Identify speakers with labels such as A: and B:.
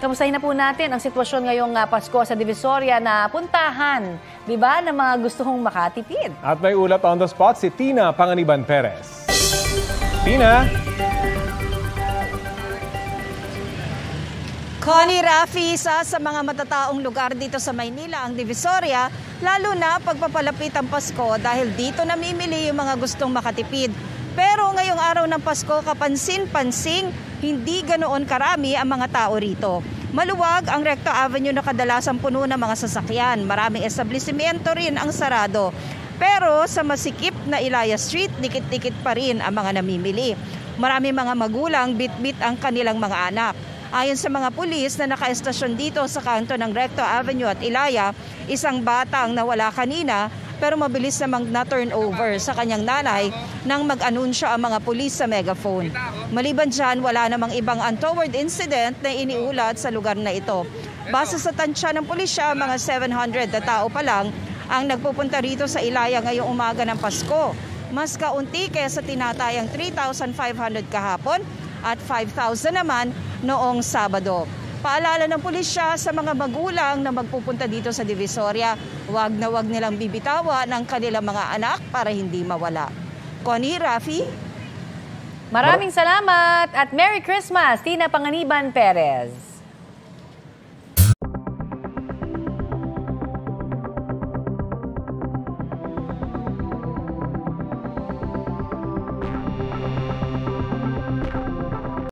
A: kamustahin na po natin ang sitwasyon ngayong Pasko sa Divisoria na puntahan, di ba, ng mga gustong makatipid.
B: At may ulat on the spot si Tina Panganiban Perez. Tina?
C: Connie, Rafi, isa sa mga matataong lugar dito sa Maynila ang Divisoria, lalo na pagpapalapit ang Pasko dahil dito namimili yung mga gustong makatipid. Pero ngayong araw ng Pasko, kapansin-pansing, hindi ganoon karami ang mga tao rito. Maluwag ang Recto Avenue na kadalasang puno ng mga sasakyan. Maraming establishmento rin ang sarado. Pero sa masikip na Ilaya Street, dikit-dikit pa rin ang mga namimili. Maraming mga magulang bitbit ang kanilang mga anak. Ayon sa mga pulis na nakaestasyon dito sa kanto ng Recto Avenue at Ilaya, isang bata ang nawala kanina pero mabilis namang na-turn over sa kanyang nanay nang mag-anunsyo ang mga pulis sa megaphone. Maliban dyan, wala namang ibang untoward incident na iniulat sa lugar na ito. Base sa tansya ng pulisya, mga 700 na tao pa lang ang nagpupunta rito sa Ilaya ngayong umaga ng Pasko. Mas kaunti kaysa tinatayang 3,500 kahapon at 5,000 naman noong Sabado. Paalala ng pulisya sa mga magulang na magpupunta dito sa Divisoria, wag na wag nilang bibitawan ang kanilang mga anak para hindi mawala. Connie, Rafi?
A: Maraming salamat at Merry Christmas, Tina Panganiban Perez.